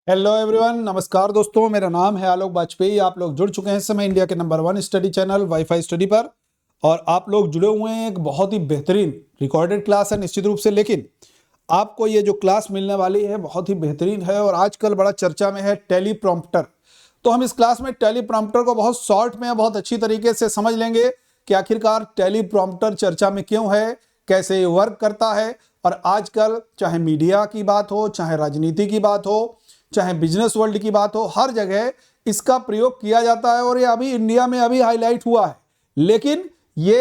Hello everyone, नमस्कार दोस्तों। मेरा नाम है आलोक वाजपेयी। आप लोग जुड़ चुके हैं इस समय इंडिया के number 1 study channel wifi study पर, और आप लोग जुड़े हुए हैं एक बहुत ही बेहतरीन रिकॉर्डेड क्लास है निश्चित रूप से। लेकिन आपको ये जो क्लास मिलने वाली है बहुत ही बेहतरीन है और आजकल बड़ा चर्चा में है टेलीप्रॉम्प्टर। तो हम इस क्लास में टेलीप्रॉम्प्टर को बहुत शॉर्ट में बहुत अच्छी तरीके से समझ लेंगे कि आखिरकार टेलीप्रॉम्प्टर चर्चा में क्यों है, कैसे ये वर्क करता है। और आजकल चाहे मीडिया की बात हो, चाहे राजनीति की बात हो, चाहे बिजनेस वर्ल्ड की बात हो, हर जगह इसका प्रयोग किया जाता है। और ये अभी इंडिया में अभी हाईलाइट हुआ है, लेकिन ये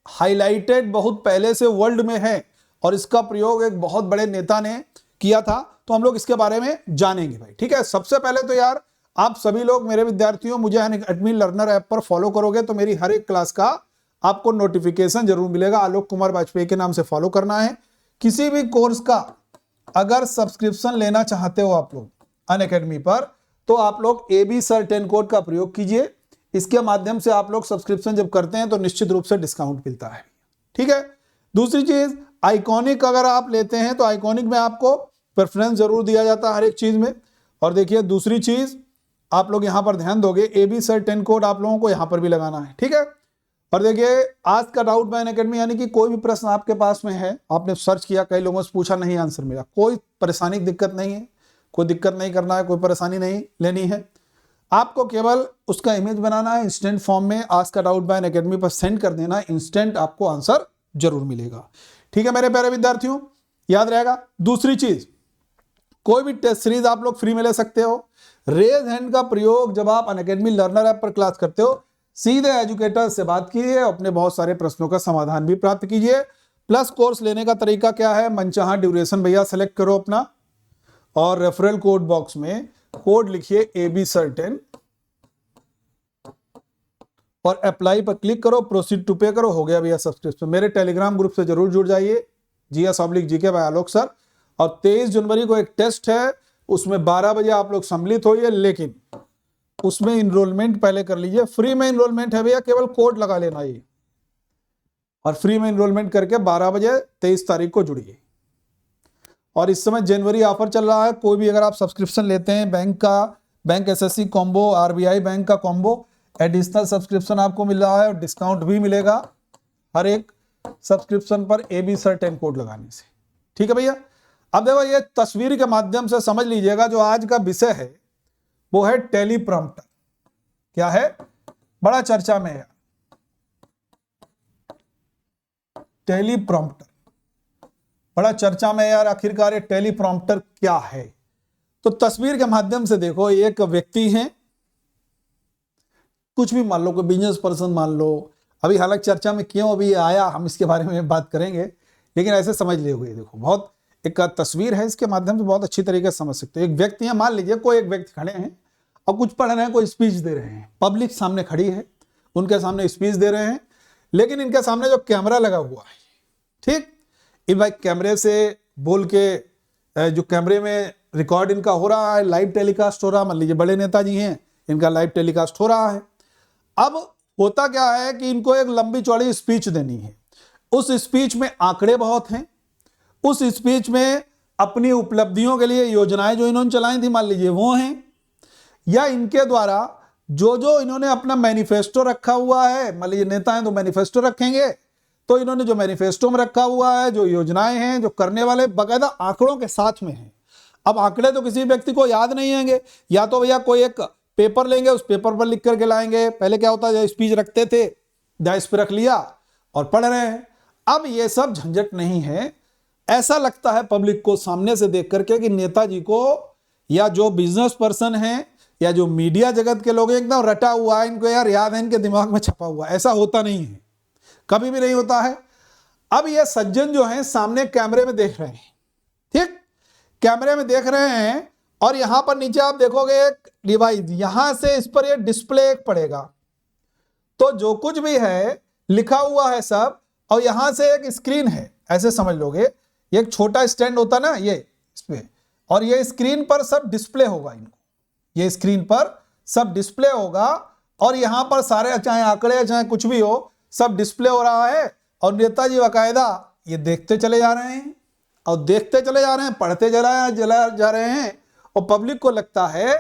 हाईलाइटेड बहुत पहले से वर्ल्ड में है और इसका प्रयोग एक बहुत बड़े नेता ने किया था। तो हम लोग इसके बारे में जानेंगे भाई, ठीक है। सबसे पहले तो यार आप सभी लोग मेरे विद्यार्थियों मुझे एडमिन लर्नर ऐप पर फॉलो करोगे तो मेरी हर एक क्लास का आपको नोटिफिकेशन जरूर मिलेगा। आलोक कुमार वाजपेयी के नाम से फॉलो करना है। किसी भी कोर्स का अगर सब्सक्रिप्शन लेना चाहते हो आप लोग अनअकैडमी पर, तो आप लोग AB सर 10 कोड का प्रयोग कीजिए। इसके माध्यम से आप लोग सब्सक्रिप्शन जब करते हैं तो निश्चित रूप से डिस्काउंट मिलता है, ठीक है। दूसरी चीज, आइकॉनिक अगर आप लेते हैं तो आइकॉनिक में आपको प्रेफरेंस जरूर दिया जाता है हर एक चीज में। और देखिए दूसरी चीज आप लोग यहां पर ध्यान दोगे, AB सर 10 कोड आप लोगों को यहां पर भी लगाना है, ठीक है। और देखिए आज का डाउट बाय अनअकैडमी, यानी कि कोई भी प्रश्न आपके पास में है, आपने सर्च किया, कई लोगों से पूछा, नहीं आंसर मिला, कोई परेशानी दिक्कत नहीं है, कोई दिक्कत नहीं करना है, कोई परेशानी नहीं लेनी है। आपको केवल उसका इमेज बनाना है, इंस्टेंट फॉर्म में आज का डाउट बाय अनअकैडमी पर सेंड कर देना, इंस्टेंट आपको आंसर जरूर मिलेगा, ठीक है मेरे प्यारे विद्यार्थियों, याद रहेगा। दूसरी चीज, कोई भी टेस्ट सीरीज आप लोग फ्री में ले सकते हो। रेज हैंड का प्रयोग जब आप अनअकैडमी लर्नर ऐप पर क्लास करते हो, सीधे एजुकेटर से बात कीजिए, अपने बहुत सारे प्रश्नों का समाधान भी प्राप्त कीजिए। प्लस कोर्स लेने का तरीका क्या है, मनचाहा ड्यूरेशन भैया सेलेक्ट करो अपना, और रेफरल कोड बॉक्स में कोड लिखिए AB सर 10 और अप्लाई पर क्लिक करो, प्रोसीड टू पे करो, हो गया भैया सब्सक्रिप्शन। मेरे टेलीग्राम ग्रुप से जरूर जुड़ जाइए, GS/GK बाय आलोक सर। और 23 जनवरी को एक टेस्ट है, उसमें 12 बजे आप लोग सम्मिलित होइए, लेकिन उसमें इनरोलमेंट पहले कर लीजिए। फ्री में इनरोलमेंट है भैया, केवल कोड लगा लेना ये, और फ्री में इनरोलमेंट करके 12 बजे 23 तारीख को जुड़िए। और इस समय जनवरी ऑफर चल रहा है, कोई भी अगर आप सब्सक्रिप्शन लेते हैं बैंक का, bank SSC combo, RBI bank का कॉम्बो, एडिशनल सब्सक्रिप्शन आपको मिल रहा है और डिस्काउंट भी मिलेगा हर एक सब्सक्रिप्शन पर AB सर 10 कोड लगाने से, ठीक है भैया। अब देखो ये तस्वीर के माध्यम से समझ लीजिएगा, जो आज का विषय है वो है टेलीप्रॉम्प्टर। क्या है, बड़ा चर्चा में है टेलीप्रॉम्प्टर, बड़ा चर्चा में यार। आखिरकार ये टेलीप्रॉम्प्टर क्या है, तो तस्वीर के माध्यम से देखो, एक व्यक्ति है, कुछ भी मान लो, कोई बिजनेस पर्सन मान लो। अभी हालांकि चर्चा में क्यों अभी आया, हम इसके बारे में बात करेंगे, लेकिन ऐसे समझ लियोगे। देखो बहुत एक तस्वीर है, इसके माध्यम से बहुत अच्छी तरीके से समझ सकते हो। एक व्यक्ति है, मान लीजिए कोई एक व्यक्ति खड़े हैं और कुछ पढ़ रहे हैं, कोई स्पीच दे रहे हैं, पब्लिक सामने खड़ी है, उनके सामने स्पीच दे रहे हैं, लेकिन इनके सामने जो कैमरा लगा हुआ है, ठीक, इन भाई कैमरे से बोल के जो कैमरे में रिकॉर्ड इनका हो रहा है, लाइव टेलीकास्ट हो रहा है। मान लीजिए बड़े नेताजी हैं, इनका लाइव टेलीकास्ट हो रहा है। अब होता क्या है कि इनको एक लंबी चौड़ी स्पीच देनी है। उस स्पीच में आंकड़े बहुत हैं, उस स्पीच में अपनी उपलब्धियों के लिए योजनाएं जो इन्होंने चलाई थी मान लीजिए वो हैं, या इनके द्वारा जो जो इन्होंने अपना मैनिफेस्टो रखा हुआ है, मान लीजिए नेता हैं तो मैनिफेस्टो रखेंगे, तो इन्होंने जो मैनिफेस्टो में रखा हुआ है, जो योजनाएं हैं, जो करने वाले बाकायदा आंकड़ों के साथ में हैं। अब आंकड़े तो किसी व्यक्ति को याद नहीं होंगे, या तो भैया कोई एक पेपर लेंगे, उस पेपर पर लिख करके लाएंगे। पहले क्या होता है, स्पीच रखते थे, डाइस पे रख लिया और पढ़ रहे हैं। अब ये सब झंझट नहीं है। ऐसा लगता है पब्लिक को सामने से देख करके कि नेताजी को, या जो बिजनेस पर्सन है, या जो मीडिया जगत के लोग एकदम रटा हुआ है, इनको यार याद है, इनके दिमाग में छपा हुआ है। ऐसा होता नहीं है, कभी भी नहीं होता है। अब ये सज्जन जो हैं सामने कैमरे में देख रहे हैं, ठीक, कैमरे में देख रहे हैं, और यहां पर नीचे आप देखोगे एक डिवाइस, यहां से इस पर ये डिस्प्ले एक पड़ेगा, तो जो कुछ भी है लिखा हुआ है सब, और यहां से एक स्क्रीन है, ऐसे समझ लोगे, ये एक छोटा स्टैंड होता ना ये इस पे, और ये स्क्रीन पर सब डिस्प्ले होगा, इनको ये स्क्रीन पर सब डिस्प्ले होगा, और यहां पर सारे चाहे आंकड़े चाहे कुछ भी हो सब डिस्प्ले हो रहा है। और नेताजी बाकायदा ये देखते चले जा रहे हैं, और देखते चले जा रहे हैं, पढ़ते जा रहे हैं, और पब्लिक को लगता है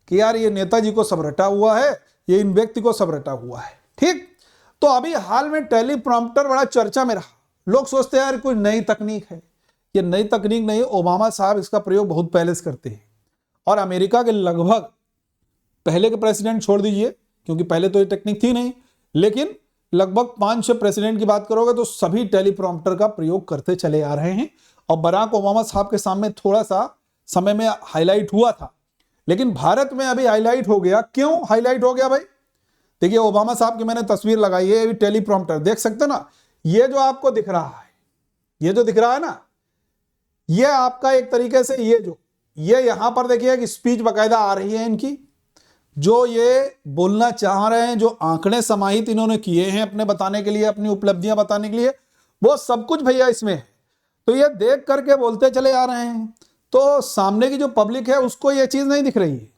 कि यार ये नेताजी को सब रटा हुआ है, ये इन व्यक्ति को सब रटा हुआ है। ठीक, तो अभी हाल में टेलीप्रॉम्प्टर बड़ा चर्चा में रहा। लोग सोचते हैं यार कोई नई तकनीक है। ये नई तकनीक नहीं, ओबामा साहब इसका प्रयोग बहुत पहले से करते हैं और अमेरिका के लगभग पहले के प्रेसिडेंट छोड़ दीजिए क्योंकि पहले तो ये टेक्निक थी नहीं, लेकिन लगभग 5-6 प्रेसिडेंट की बात करोगे तो सभी टेलीप्रॉम्प्टर का प्रयोग करते चले आ रहे हैं। और बराक ओबामा साहब के सामने थोड़ा सा समय में हाईलाइट हुआ था, लेकिन भारत में अभी हाईलाइट हो गया। क्यों हाईलाइट हो गया भाई? देखिए ओबामा साहब की मैंने तस्वीर लगाई है, अभी टेलीप्रॉम्प्टर देख सकते ना, ये जो आपको दिख रहा है, ये जो दिख रहा है ना, ये आपका एक तरीके से ये यहां पर देखिए एक स्पीच बकायदा आ रही है इनकी, जो ये बोलना चाह रहे हैं, जो आंकड़े समाहित इन्होंने किए हैं अपने बताने के लिए, अपनी उपलब्धियां बताने के लिए, वो सब कुछ भैया इसमें है। तो ये देख करके बोलते चले आ रहे हैं, तो सामने की जो पब्लिक है उसको ये चीज नहीं दिख रही है।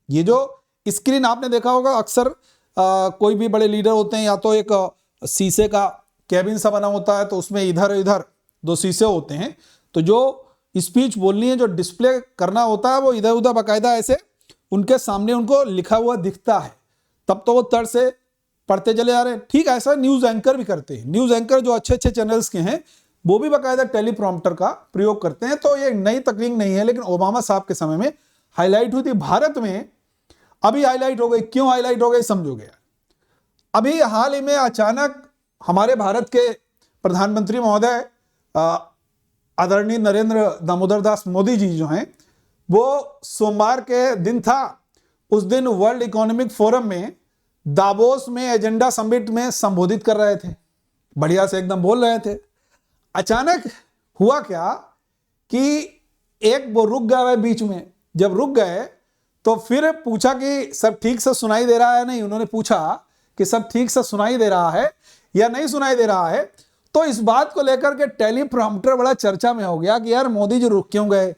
ये जो स्क्रीन आपने देखा होगा अक्सर कोई भी बड़े लीडर होते हैं, या तो एक शीशे का कैबिन सा बना होता है, तो उसमें इधर इधर 2 शीशे होते हैं, तो जो स्पीच बोलनी है, जो डिस्प्ले करना होता है, वो इधर उधर बाकायदा ऐसे उनके सामने उनको लिखा हुआ दिखता है, तब तो वो तर्ज से पढ़ते चले आ रहे हैं। ठीक ऐसा न्यूज एंकर भी करते हैं। न्यूज एंकर जो अच्छे अच्छे चैनल्स के हैं वो भी बाकायदा टेलीप्रॉम्प्टर का प्रयोग करते हैं। तो ये नई तकनीक नहीं है, लेकिन ओबामा साहब के समय में हाईलाइट हुई थी। भारत में अभी हाईलाइट हो गई। क्यों हाईलाइट हो गई समझोगे? अभी हाल ही में अचानक हमारे भारत के प्रधानमंत्री महोदय आदरणीय नरेंद्र दामोदर दास मोदी जी जो हैं, वो सोमवार के दिन था, उस दिन वर्ल्ड इकोनॉमिक फोरम में दावोस में एजेंडा समिट में संबोधित कर रहे थे, बढ़िया से एकदम बोल रहे थे। अचानक हुआ क्या कि एक वो रुक गए बीच में। जब रुक गए तो फिर पूछा कि सब ठीक से सुनाई दे रहा है नहीं। उन्होंने पूछा कि सब ठीक से सुनाई दे रहा है या नहीं सुनाई दे रहा है। तो इस बात को लेकर के टेलीप्रॉम्प्टर बड़ा चर्चा में हो गया कि यार मोदी जी रुक क्यों गए।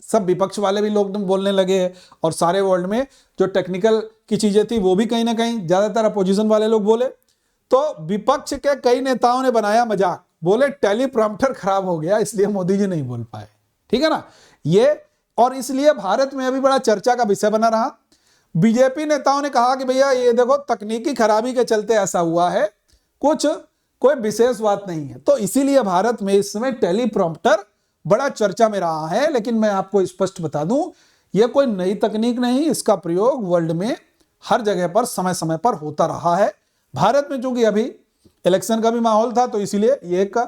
सब विपक्ष वाले भी लोग बोलने लगे और सारे वर्ल्ड में जो टेक्निकल की चीजें थी वो भी कहीं ना कहीं ज्यादातर अपोजिशन वाले लोग बोले। तो विपक्ष के कई नेताओं ने बनाया मजाक, बोले टेलीप्रॉम्प्टर खराब हो गया इसलिए मोदी जी नहीं बोल पाए। ठीक है ना ये, और इसलिए भारत में अभी बड़ा चर्चा का विषय बना रहा। बीजेपी नेताओं ने कहा कि भैया ये देखो तकनीकी खराबी के चलते ऐसा हुआ है, कुछ कोई विशेष बात नहीं है। तो इसीलिए भारत में इस समय टेलीप्रॉम्प्टर बड़ा चर्चा में रहा है। लेकिन मैं आपको स्पष्ट बता दूं, यह कोई नई तकनीक नहीं, इसका प्रयोग वर्ल्ड में हर जगह पर समय समय पर होता रहा है। भारत में चूंकि अभी इलेक्शन का भी माहौल था तो इसीलिए ये एक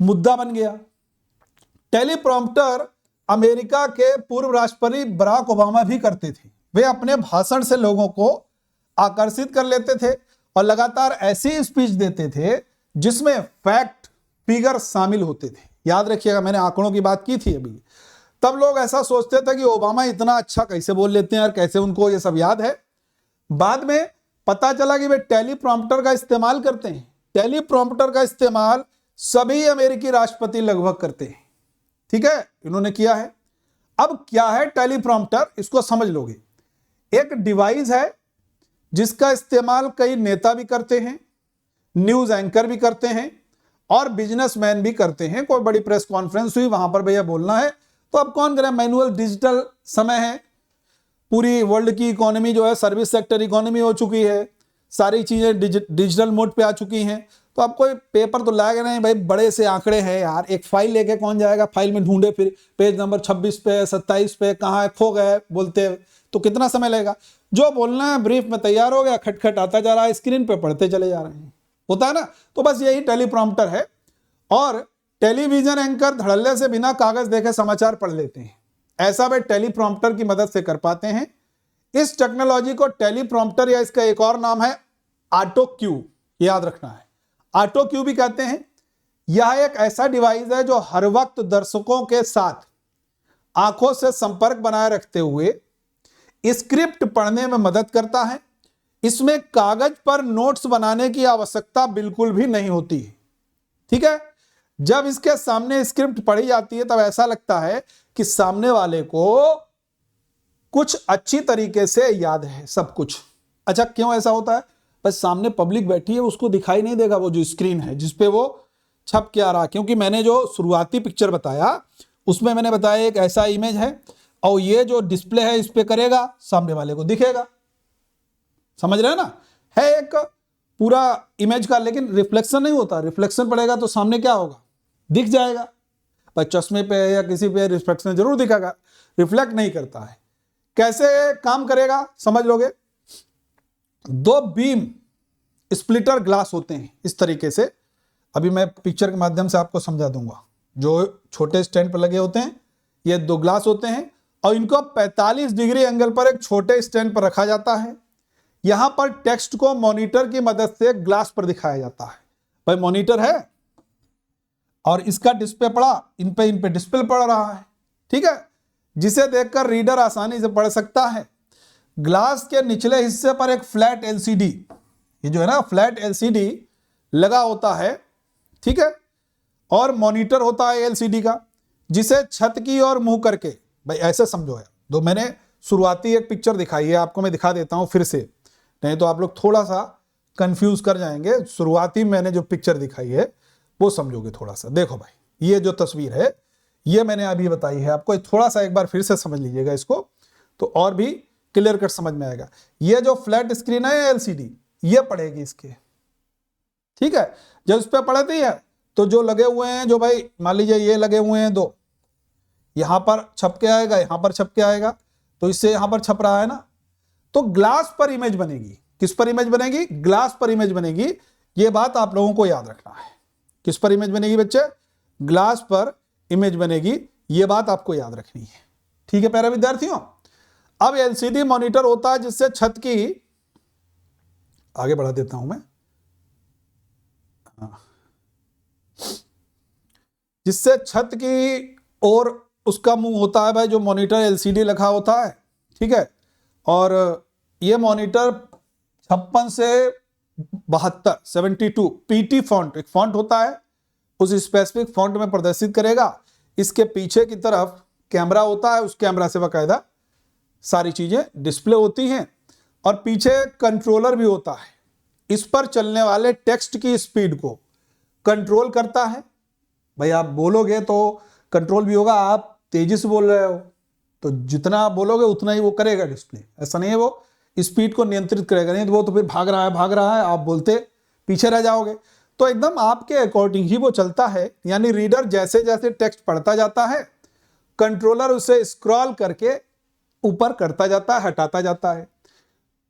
मुद्दा बन गया। टेलीप्रॉम्प्टर अमेरिका के पूर्व राष्ट्रपति बराक ओबामा भी करते थे। वे अपने भाषण से लोगों को आकर्षित कर लेते थे और लगातार ऐसी स्पीच देते थे जिसमें फैक्ट फिगर शामिल होते थे। याद रखिएगा, मैंने आंकड़ों की बात की थी अभी। तब लोग ऐसा सोचते थे कि ओबामा इतना अच्छा कैसे बोल लेते हैं और कैसे उनको ये सब याद है। बाद में पता चला कि वे टेलीप्रॉम्प्टर का इस्तेमाल करते हैं। टेलीप्रॉम्प्टर का इस्तेमाल सभी अमेरिकी राष्ट्रपति लगभग करते हैं। ठीक है, इन्होंने किया है। अब क्या है टेलीप्रॉम्प्टर, इसको समझ लोगे। एक डिवाइस है जिसका इस्तेमाल कई नेता भी करते हैं, न्यूज एंकर भी करते हैं और बिजनेसमैन भी करते हैं। कोई बड़ी प्रेस कॉन्फ्रेंस हुई, वहां पर भैया बोलना है तो अब कौन करे, मैनुअल डिजिटल समय है। पूरी वर्ल्ड की इकोनॉमी जो है सर्विस सेक्टर इकोनॉमी हो चुकी है, सारी चीजें डिजिटल मोड पे आ चुकी हैं। तो अब कोई पेपर तो लाएगा नहीं भाई, बड़े से आंकड़े हैं यार, एक फाइल लेके कौन जाएगा, फाइल में ढूंढे फिर पेज नंबर 26 पे 27 पे कहाँ है, खो गए बोलते तो कितना समय लगेगा। जो बोलना है ब्रीफ में तैयार हो गया, खटखट आता जा रहा है, स्क्रीन पे पढ़ते चले जा रहे हैं, होता है ना। तो बस यही टेलीप्रॉम्प्टर है। और टेलीविजन एंकर धड़ल्ले से बिना कागज देखे समाचार पढ़ लेते हैं, ऐसा वे टेलीप्रॉम्प्टर की मदद से कर पाते हैं। इस टेक्नोलॉजी को टेलीप्रॉम्प्टर या इसका एक और नाम है ऑटो क्यू, याद रखना है, ऑटो क्यू भी कहते हैं। यह एक ऐसा डिवाइस है जो हर वक्त दर्शकों के साथ आंखों से संपर्क बनाए रखते हुए स्क्रिप्ट पढ़ने में मदद करता है। इसमें कागज पर नोट्स बनाने की आवश्यकता बिल्कुल भी नहीं होती। ठीक है, जब इसके सामने स्क्रिप्ट पढ़ी जाती है तब ऐसा लगता है कि सामने वाले को कुछ अच्छी तरीके से याद है सब कुछ। अच्छा, क्यों ऐसा होता है? बस सामने पब्लिक बैठी है, उसको दिखाई नहीं देगा वो जो स्क्रीन है जिसपे वो छप के आ रहा। क्योंकि मैंने जो शुरुआती पिक्चर बताया उसमें मैंने बताया एक ऐसा इमेज है और ये जो डिस्प्ले है इस पे करेगा, सामने वाले को दिखेगा। समझ रहे हैं ना? है एक पूरा इमेज का, लेकिन रिफ्लेक्शन नहीं होता। रिफ्लेक्शन पड़ेगा तो सामने क्या होगा, दिख जाएगा। पर चश्मे पे या किसी पे रिफ्लेक्शन जरूर दिखेगा, रिफ्लेक्ट नहीं करता है। कैसे काम करेगा समझ लोगे। दो बीम स्प्लिटर ग्लास होते हैं इस तरीके से, अभी मैं पिक्चर के माध्यम से आपको समझा दूंगा। जो छोटे स्टैंड पर लगे होते हैं ये दो ग्लास होते हैं, और इनको 45 डिग्री एंगल पर एक छोटे स्टैंड पर रखा जाता है। यहां पर टेक्स्ट को मॉनिटर की मदद से ग्लास पर दिखाया जाता है। भाई मॉनिटर है और इसका डिस्प्ले पड़ा, इन पे डिस्प्ले पड़ रहा है, ठीक है, जिसे देखकर रीडर आसानी से पढ़ सकता है। ग्लास के निचले हिस्से पर एक फ्लैट एलसीडी, ये जो है ना फ्लैट एलसीडी लगा होता है, ठीक है, और मॉनिटर होता है एलसीडी का, जिसे छत की ओर मुंह करके, भाई ऐसे समझो है। तो मैंने शुरुआती एक पिक्चर दिखाई है आपको, मैं दिखा देता हूं फिर से, नहीं तो आप लोग थोड़ा सा कंफ्यूज कर जाएंगे। शुरुआती मैंने जो पिक्चर दिखाई है वो समझोगे थोड़ा सा। देखो भाई ये जो तस्वीर है ये मैंने अभी बताई है आपको, थोड़ा सा एक बार फिर से समझ लीजिएगा इसको, तो और भी क्लियर कट समझ में आएगा। ये जो फ्लैट स्क्रीन है एलसीडी ये पड़ेगी इसके, ठीक है। जब इस पर पड़ती है तो जो लगे हुए हैं, जो भाई मान लीजिए ये लगे हुए हैं दो, यहां पर छप के आएगा, यहां पर छप के आएगा, तो इससे यहां पर छप रहा है ना, तो ग्लास पर इमेज बनेगी। किस पर इमेज बनेगी? ग्लास पर इमेज बनेगी। ये बात आप लोगों को याद रखना है। किस पर इमेज बनेगी बच्चे? ग्लास पर इमेज बनेगी, ये बात आपको याद रखनी है, ठीक है प्यारे विद्यार्थियों। अब एलसीडी मॉनिटर होता है जिससे छत की, आगे बढ़ा देता हूं मैं, जिससे छत की ओर उसका मुंह होता है भाई, जो मॉनिटर एलसीडी लगा होता है, ठीक है। और ये मॉनिटर 56 से 72 72 पीटी फॉन्ट, एक फॉन्ट होता है, उस स्पेसिफिक फॉन्ट में प्रदर्शित करेगा। इसके पीछे की तरफ कैमरा होता है, उस कैमरा से बाकायदा सारी चीजें डिस्प्ले होती हैं, और पीछे कंट्रोलर भी होता है। इस पर चलने वाले टेक्स्ट की स्पीड को कंट्रोल करता है। भाई आप बोलोगे तो कंट्रोल भी होगा, आप तेजी से बोल रहे हो तो जितना आप बोलोगे उतना ही वो करेगा डिस्प्ले। ऐसा नहीं है वो स्पीड को नियंत्रित करेगा, नहीं तो वो तो फिर भाग रहा है, आप बोलते पीछे रह जाओगे। तो एकदम आपके अकॉर्डिंग ही वो चलता है, यानी रीडर जैसे जैसे टेक्स्ट पढ़ता जाता है, कंट्रोलर उसे स्क्रॉल करके ऊपर करता जाता है, हटाता जाता है।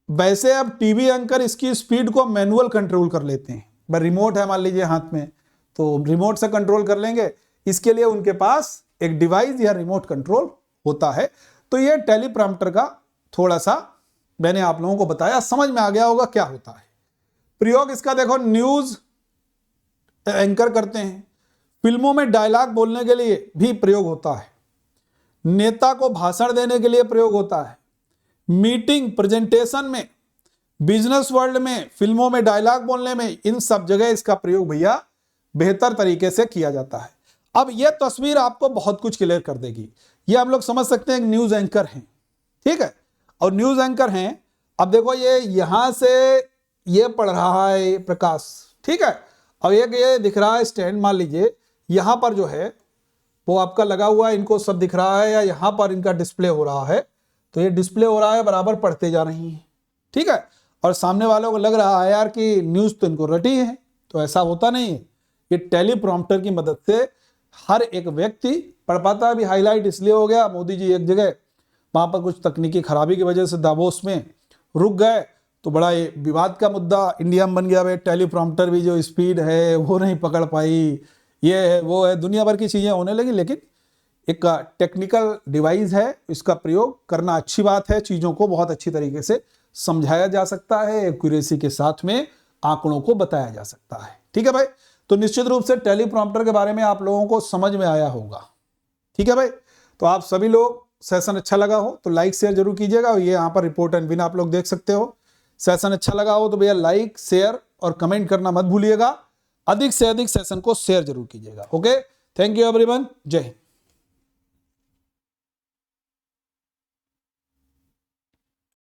वैसे अब टीवी एंकर इसकी स्पीड को मैनुअल कंट्रोल कर लेते हैं। भाई रिमोट है मान लीजिए हाथ में, तो रिमोट से कंट्रोल कर लेंगे। इसके लिए उनके पास एक डिवाइस या रिमोट कंट्रोल होता है। तो ये टेलीप्रॉम्प्टर का थोड़ा सा मैंने आप लोगों को बताया, समझ में आ गया होगा क्या होता है। प्रयोग इसका देखो, न्यूज एंकर करते हैं, फिल्मों में डायलॉग बोलने के लिए भी प्रयोग होता है, नेता को भाषण देने के लिए प्रयोग होता है, मीटिंग प्रेजेंटेशन में, बिजनेस वर्ल्ड में, फिल्मों में डायलॉग बोलने में, इन सब जगह इसका प्रयोग भैया बेहतर तरीके से किया जाता है। अब यह तस्वीर आपको बहुत कुछ क्लियर कर देगी। ये हम लोग समझ सकते हैं न्यूज एंकर हैं, ठीक है, और न्यूज एंकर हैं। अब देखो ये यहां से ये पढ़ रहा है प्रकाश, ठीक है, और एक ये दिख रहा है स्टैंड, मान लीजिए यहां पर जो है वो आपका लगा हुआ है, इनको सब दिख रहा है, या यहां पर इनका डिस्प्ले हो रहा है, तो ये डिस्प्ले हो रहा है, बराबर पढ़ते जा रही है, ठीक है। और सामने वालों को लग रहा है यार कि न्यूज तो इनको रटी है, तो ऐसा होता नहीं है। ये टेलीप्रॉम्प्टर की मदद से हर एक व्यक्ति पढ़ पाता है। अभी हाईलाइट इसलिए हो गया, मोदी जी एक जगह वहां पर कुछ तकनीकी खराबी की वजह से दावोस में रुक गए, तो बड़ा ये विवाद का मुद्दा इंडिया में बन गया। भाई टेलीप्रॉम्प्टर भी जो स्पीड है वो नहीं पकड़ पाई, ये है वो है, दुनिया भर की चीजें होने लगी। लेकिन एक टेक्निकल डिवाइस है, इसका प्रयोग करना अच्छी बात है। चीजों को बहुत अच्छी तरीके से समझाया जा सकता है, एक्यूरेसी के साथ में आंकड़ों को बताया जा सकता है, ठीक है भाई। तो निश्चित रूप से टेलीप्रॉम्प्टर के बारे में आप लोगों को समझ में आया होगा, ठीक है भाई। तो आप सभी लोग, सेशन अच्छा लगा हो तो लाइक शेयर जरूर कीजिएगा। ये यहाँ पर रिपोर्ट एंड विन आप लोग देख सकते हो। सेशन अच्छा लगा हो तो भैया लाइक शेयर और कमेंट करना मत भूलिएगा। अधिक से अधिक सेशन को शेयर जरूर कीजिएगा। ओके, थैंक यू एवरीवन, जय हिंद।